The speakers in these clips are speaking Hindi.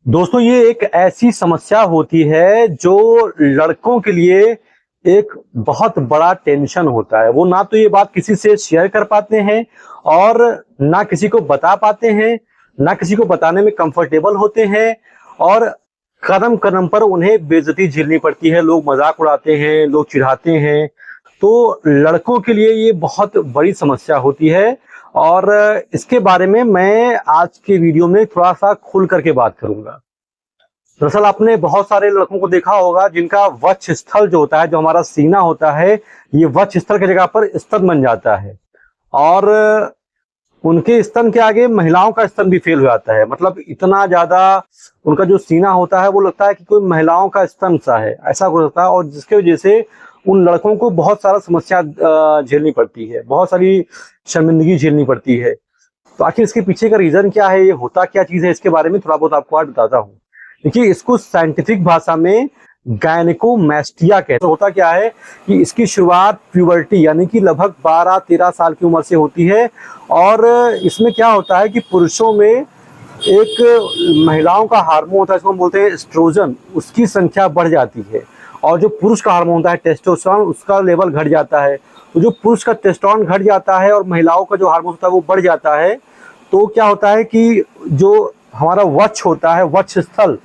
दोस्तों, ये एक ऐसी समस्या होती है जो लड़कों के लिए एक बहुत बड़ा टेंशन होता है। वो ना तो ये बात किसी से शेयर कर पाते हैं और ना किसी को बता पाते हैं, ना किसी को बताने में कंफर्टेबल होते हैं और कदम-कदम पर उन्हें बेइज्जती झेलनी पड़ती है। लोग मज़ाक उड़ाते हैं, लोग चिढ़ाते हैं। तो लड़कों के लिए ये बहुत बड़ी समस्या होती है और इसके बारे में मैं आज के वीडियो में थोड़ा-सा खुल कर के बात करूँगा। दरअसल आपने बहुत सारे लड़कों को देखा होगा जिनका वक्ष स्थल जो होता है, जो हमारा सीना होता है, ये वक्ष स्थल की जगह पर स्तन बन जाता है और उनके स्तन के आगे महिलाओं का स्तन भी फेल हो जाता है। मतलब इतना ज़्यादा उनका जो सीना होता है वो लगता है कि कोई महिलाओं का स्तन सा है, ऐसा कुछ होता है और जिसकी वजह से उन लड़कों को बहुत सारा समस्या झेलनी पड़ती है, बहुत सारी शर्मिंदगी झेलनी पड़ती है। तो आखिर इसके पीछे का रीज़न क्या है, ये होता क्या चीज़ है, इसके बारे में थोड़ा बहुत आपको आज बताता हूँ। देखिए, इसको साइंटिफिक भाषा में गायनेकोमैस्टिया कहते हैं। तो होता क्या है कि इसकी शुरुआत प्यूबर्टी यानी कि लगभग 12-13 साल की उम्र से होती है और इसमें क्या होता है कि पुरुषों में एक महिलाओं का हार्मोन होता है, इसको हम बोलते हैं एस्ट्रोजन, उसकी संख्या बढ़ जाती है और जो पुरुष का हार्मोन होता है टेस्टोस्टेरोन, उसका लेवल घट जाता है। तो जो पुरुष का टेस्टोस्टेरोन घट जाता है और महिलाओं का जो हार्मोन होता है वो बढ़ जाता है, तो क्या होता है कि जो हमारा वक्ष होता है, वक्ष स्थल,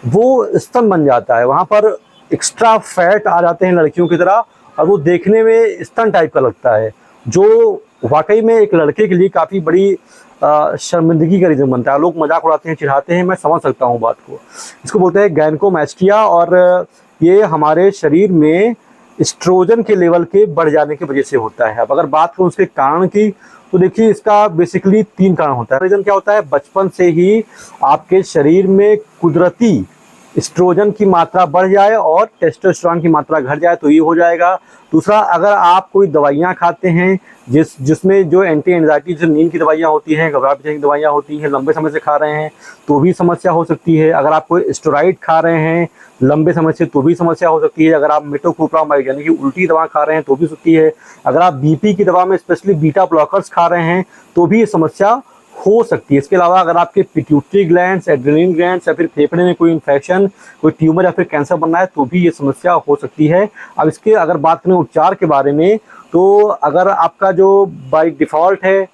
वो स्तन बन जाता है। वहाँ पर एक्स्ट्रा फैट आ जाते हैं लड़कियों की तरह और वो देखने में स्तन टाइप का लगता है, जो वाकई में एक लड़के के लिए काफ़ी बड़ी शर्मिंदगी का रीज़न बनता है। लोग मजाक उड़ाते हैं, चिढ़ाते हैं, मैं समझ सकता हूँ बात को। इसको बोलते हैं गायनेकोमैस्टिया और ये हमारे शरीर में एस्ट्रोजन के लेवल के बढ़ जाने की वजह से होता है। अब अगर बात करूँ उसके कारण की, तो देखिए इसका बेसिकली 3 कारण होता है। रीज़न क्या होता है, बचपन से ही आपके शरीर में कुदरती एस्ट्रोजन की मात्रा बढ़ जाए और टेस्टोस्टेरोन की मात्रा घट जाए तो ये हो जाएगा। दूसरा, अगर आप कोई दवाइयाँ खाते हैं जिसमें जो एंटी एंजाइटी, जो नींद की दवाइयाँ होती हैं, घबराहट की दवाइयाँ होती हैं, लंबे समय से खा रहे हैं तो भी समस्या हो सकती है। अगर आप कोई स्टेरॉइड खा रहे हैं लंबे समय से तो भी समस्या हो सकती है। अगर आप मेटोक्लोप्रामाइड यानी कि उल्टी दवा खा रहे हैं तो भी हो सकती है। अगर आप बीपी की दवा में स्पेशली बीटा ब्लॉकर्स खा रहे हैं तो भी ये समस्या हो सकती है। इसके अलावा अगर आपके पिट्यूटरी ग्लैंड्स, एड्रेनल ग्लैंड्स या फिर फेफड़े में कोई इन्फेक्शन, कोई ट्यूमर या फिर कैंसर बन रहा है तो भी ये समस्या हो सकती है। अब इसके अगर बात करें उपचार के बारे में, तो अगर आपका जो बाय डिफ़ॉल्ट है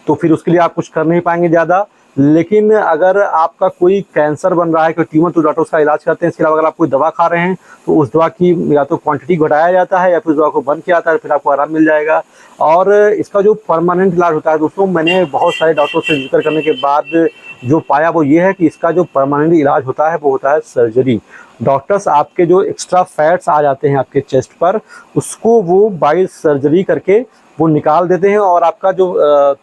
तो फिर उसके लिए आप कुछ कर नहीं पाएंगे ज़्यादा। लेकिन अगर आपका कोई कैंसर बन रहा है, कोई ट्यूमर, तो डॉक्टर उसका इलाज करते हैं। इसके अलावा अगर आप कोई दवा खा रहे हैं तो उस दवा की या तो क्वांटिटी घटाया जाता है या फिर उस दवा को बंद किया जाता है, फिर आपको आराम मिल जाएगा। और इसका जो परमानेंट इलाज होता है दोस्तों, मैंने बहुत सारे डॉक्टरों से जिक्र करने के बाद जो पाया वो ये है कि इसका जो परमानेंट इलाज होता है वो होता है सर्जरी। डॉक्टर्स आपके जो एक्स्ट्रा फैट्स आ जाते हैं आपके चेस्ट पर, उसको वो बाय सर्जरी करके वो निकाल देते हैं और आपका जो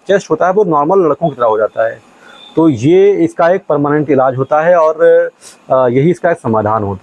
चेस्ट होता है वो नॉर्मल लड़कों की तरह हो जाता है। तो ये इसका एक परमानेंट इलाज होता है और यही इसका एक समाधान होता है।